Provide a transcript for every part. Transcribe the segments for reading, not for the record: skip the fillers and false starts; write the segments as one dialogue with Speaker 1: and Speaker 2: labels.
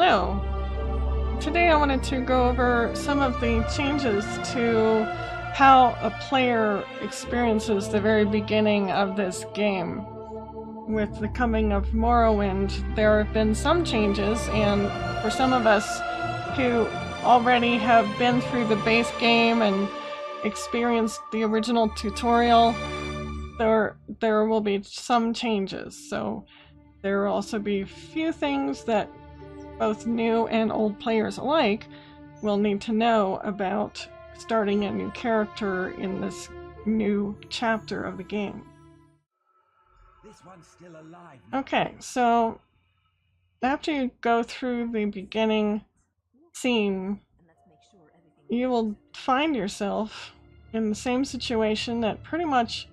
Speaker 1: Hello! Today I wanted to go over some of the changes to how a player experiences the very beginning of this game. With the coming of Morrowind, there have been some changes, and for some of us who already have been through the base game and experienced the original tutorial, there will be some changes. So there will also be a few things that both new and old players alike will need to know about starting a new character in this new chapter of the game.
Speaker 2: This one's still alive.
Speaker 1: Okay, so after you go through the beginning scene, you will find yourself in the same situation that pretty much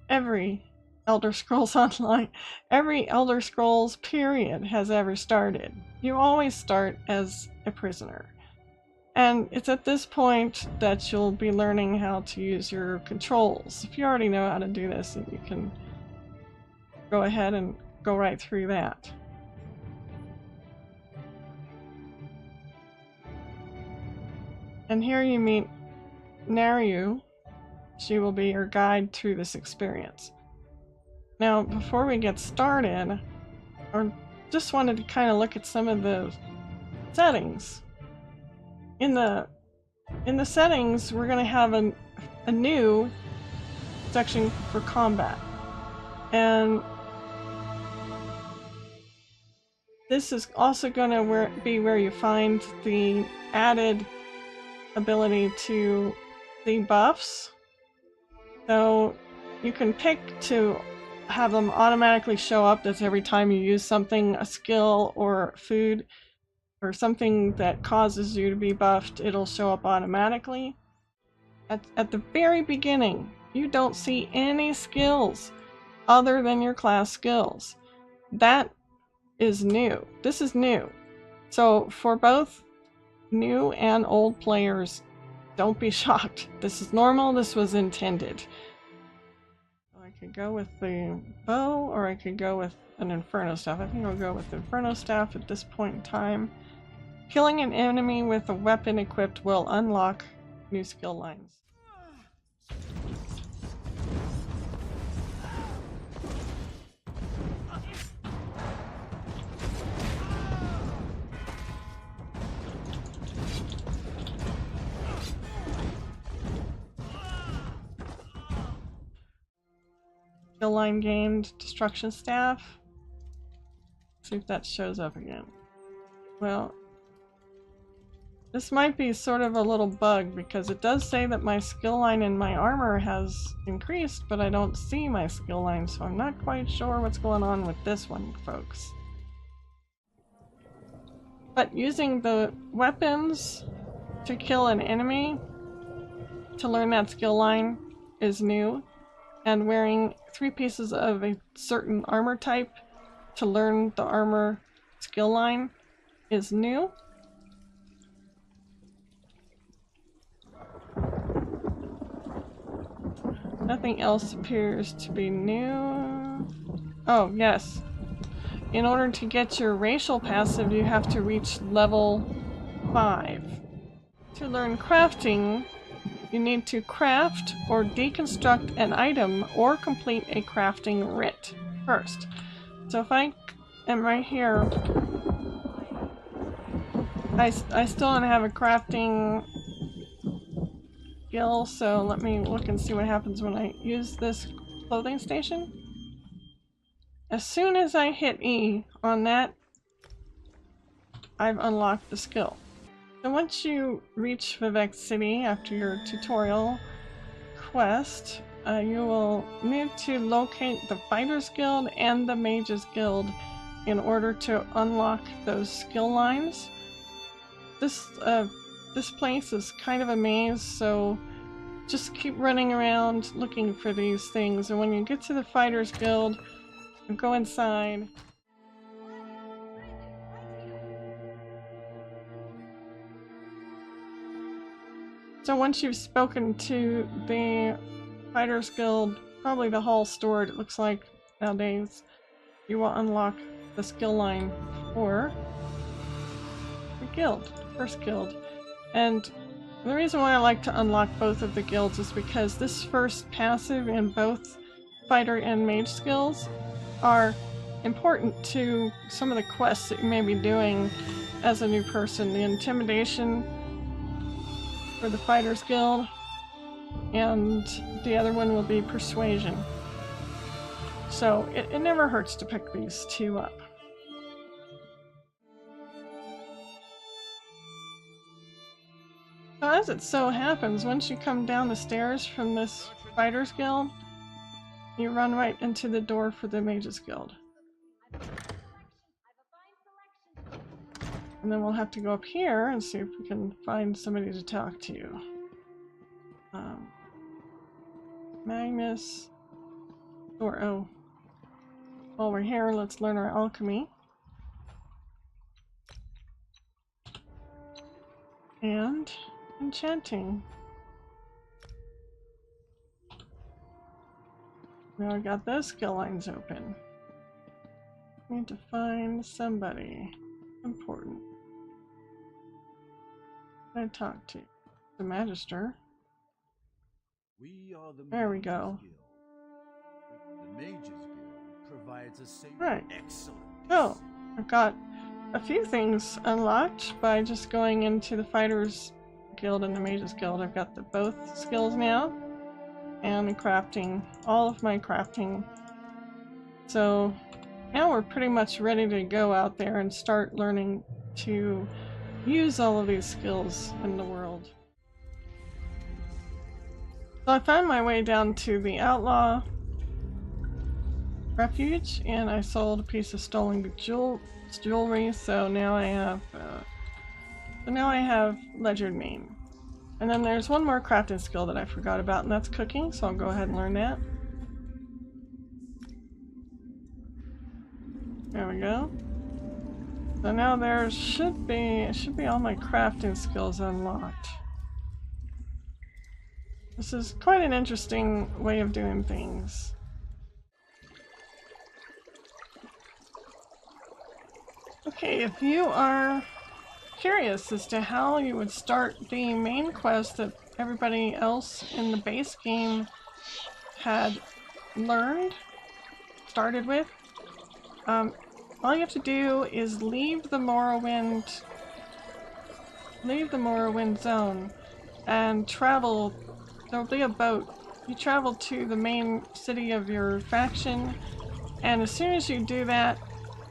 Speaker 1: every Elder Scrolls Online, every Elder Scrolls period has ever started. You always start as a prisoner. And it's at this point that you'll be learning how to use your controls. If you already know how to do this, then you can go ahead and go right through that. And here you meet Naru. She will be your guide through this experience. Now, before we get started, I just wanted to kind of look at some of the settings. In the settings, we're going to have a new section for combat. And this is also going to be where you find the added ability to see buffs. So you can pick to have them automatically show up. That's every time you use something, a skill or food or something that causes you to be buffed, it'll show up automatically. At the very beginning, you don't see any skills other than your class skills. That is new. This is new. So for both new and old players, don't be shocked. This is normal. This was intended. I could go with the bow, or I could go with an Inferno Staff. I think I'll go with the Inferno Staff at this point in time. Killing an enemy with a weapon equipped will unlock new skill lines. Skill line gained, Destruction Staff. See if that shows up again. Well, this might be sort of a little bug because it does say that my skill line in my armor has increased, but I don't see my skill line, so I'm not quite sure what's going on with this one, folks. But using the weapons to kill an enemy to learn that skill line is new. And wearing 3 pieces of a certain armor type to learn the armor skill line is new. Nothing else appears to be new. Oh, yes. In order to get your racial passive, you have to reach level 5. To learn crafting, you need to craft or deconstruct an item or complete a crafting writ first. So if I am right here, I still don't have a crafting skill, so let me look and see what happens when I use this clothing station. As soon as I hit E on that, I've unlocked the skill. So once you reach Vivek City after your tutorial quest, you will need to locate the Fighters Guild and the Mages Guild in order to unlock those skill lines. This place is kind of a maze, so just keep running around looking for these things, and when you get to the Fighters Guild, go inside. So once you've spoken to the Fighters Guild, probably the Hall Steward, it looks like nowadays, you will unlock the skill line 4. guild, first guild. And the reason why I like to unlock both of the guilds is because this first passive in both fighter and mage skills are important to some of the quests that you may be doing as a new person. The intimidation for the fighter's guild, and the other one will be persuasion. So it never hurts to pick these two up. So as it so happens, once you come down the stairs from this fighter's guild, you run right into the door for the mage's guild. And then we'll have to go up here and see if we can find somebody to talk to. Magnus. Or, oh. While we're here, let's learn our alchemy. And enchanting. Now I got those skill lines open. Need to find somebody important. I talk to the Magister. There we go.
Speaker 2: The Mages Guild provides a safe,
Speaker 1: right.
Speaker 2: Excellent.
Speaker 1: Oh, I've got a few things unlocked by just going into the Fighters Guild and the Mages Guild. I've got both skills now, and crafting, all of my crafting. So now we're pretty much ready to go out there and start learning to use all of these skills in the world. So I found my way down to the Outlaw Refuge, and I sold a piece of stolen jewelry. So now I have Ledger Name. And then there's one more crafting skill that I forgot about, and that's cooking. So I'll go ahead and learn that. There we go. So now there should be all my crafting skills unlocked. This is quite an interesting way of doing things. Okay, if you are curious as to how you would start the main quest that everybody else in the base game had started with, all you have to do is leave the Morrowind zone and travel. There'll be a boat. You travel to the main city of your faction, and as soon as you do that,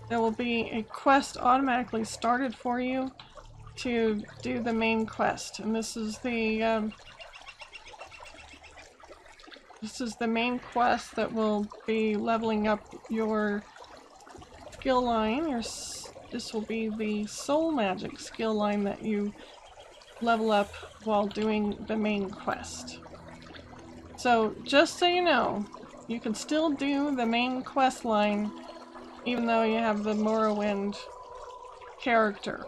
Speaker 1: there will be a quest automatically started for you to do the main quest. And this is the main quest that will be leveling up your skill line. This will be the soul magic skill line that you level up while doing the main quest. So just so you know, you can still do the main quest line even though you have the Morrowind character.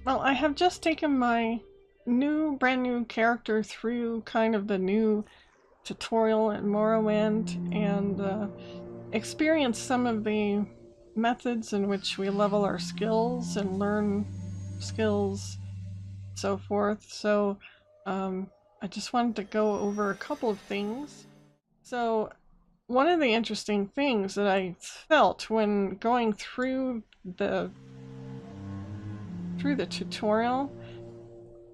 Speaker 1: Well, I have just taken my brand new character through kind of the new tutorial in Morrowind and experienced some of the methods in which we level our skills and learn skills, so forth. So I just wanted to go over a couple of things. So one of the interesting things that I felt when going through the tutorial,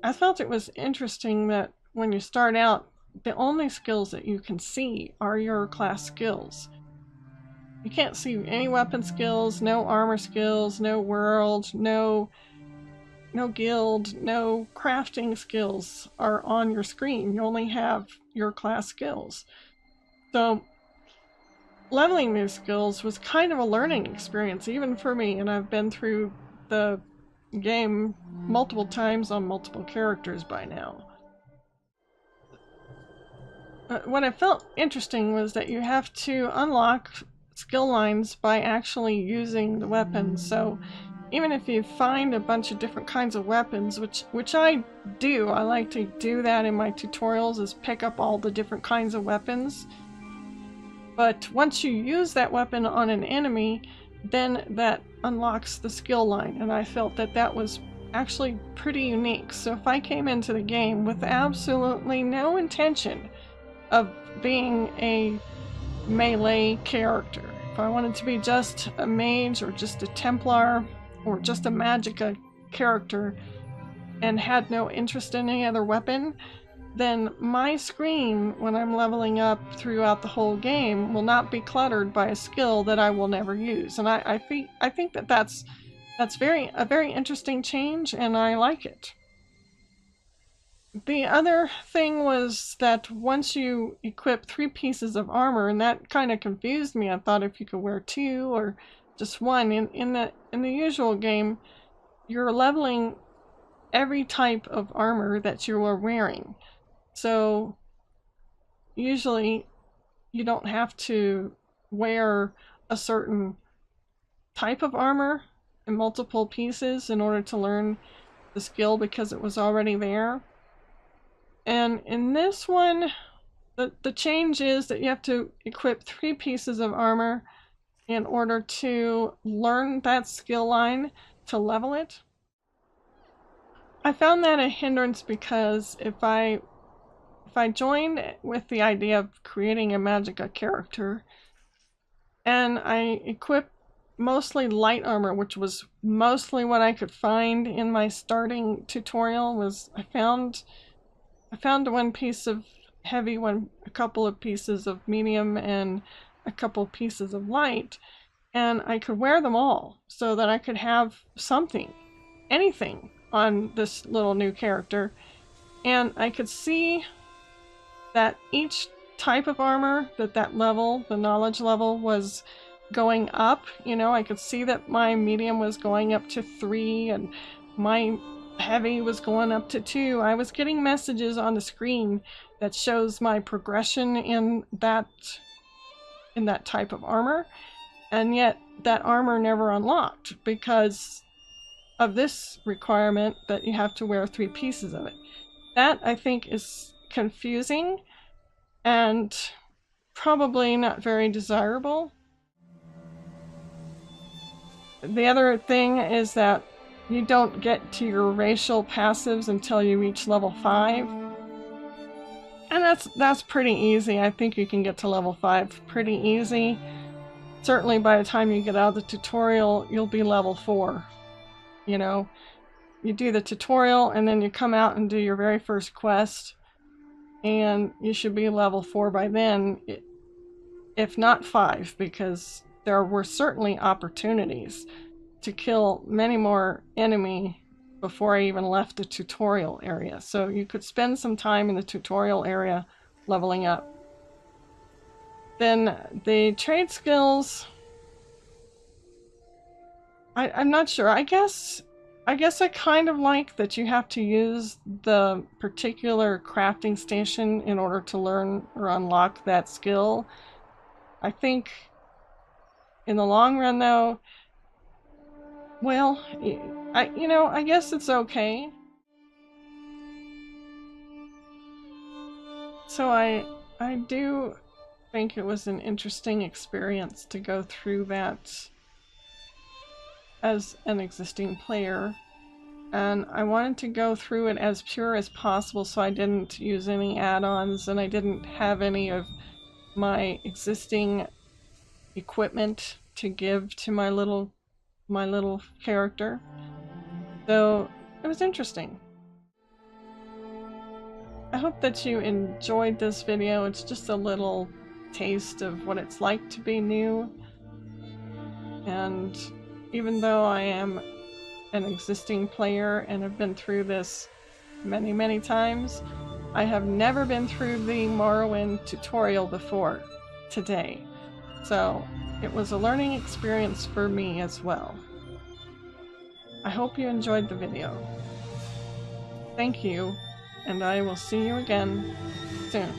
Speaker 1: I felt it was interesting that when you start out, the only skills that you can see are your class skills. You can't see any weapon skills, no armor skills, no world, no guild, no crafting skills are on your screen. You only have your class skills. So leveling these skills was kind of a learning experience, even for me, and I've been through the game multiple times on multiple characters by now. What I felt interesting was that you have to unlock skill lines by actually using the weapons. So even if you find a bunch of different kinds of weapons, which I do, I like to do that in my tutorials, is pick up all the different kinds of weapons. But once you use that weapon on an enemy, then that unlocks the skill line, and I felt that that was actually pretty unique. So if I came into the game with absolutely no intention of being a melee character, if I wanted to be just a mage or just a Templar or just a Magicka character and had no interest in any other weapon, then my screen when I'm leveling up throughout the whole game will not be cluttered by a skill that I will never use. And I think that that's a very interesting change, and I like it. The other thing was that once you equip 3 pieces of armor, and that kind of confused me. I thought if you could wear 2 or just 1. In the usual game, you're leveling every type of armor that you are wearing. So usually you don't have to wear a certain type of armor in multiple pieces in order to learn the skill because it was already there. And in this one, the change is that you have to equip 3 pieces of armor in order to learn that skill line to level it. I found that a hindrance because if I joined with the idea of creating a Magicka character and I equipped mostly light armor, which was mostly what I could find in my starting tutorial, was I found 1 piece of heavy, a couple of pieces of medium, and a couple pieces of light, and I could wear them all so that I could have something, anything on this little new character. And I could see that each type of armor, that level, the knowledge level, was going up. You know, I could see that my medium was going up to 3 and my heavy was going up to 2. I was getting messages on the screen that shows my progression in that type of armor, and yet that armor never unlocked because of this requirement that you have to wear 3 pieces of it. That, I think, is confusing and probably not very desirable. The other thing is that you don't get to your racial passives until you reach level 5. And that's pretty easy. I think you can get to level 5 pretty easy. Certainly by the time you get out of the tutorial, you'll be level 4. You know, you do the tutorial and then you come out and do your very first quest, and you should be level 4 by then, if not 5, because there were certainly opportunities to kill many more enemy before I even left the tutorial area. So you could spend some time in the tutorial area leveling up. Then the trade skills, I'm not sure. I guess I kind of like that you have to use the particular crafting station in order to learn or unlock that skill. I think in the long run though, well, I guess it's okay. So I do think it was an interesting experience to go through that as an existing player, and I wanted to go through it as pure as possible, so I didn't use any add-ons and I didn't have any of my existing equipment to give to my little character. So it was interesting. I hope that you enjoyed this video. It's just a little taste of what it's like to be new, and even though I am an existing player and have been through this many times, I have never been through the Morrowind tutorial before today. So it was a learning experience for me as well. I hope you enjoyed the video. Thank you, and I will see you again soon.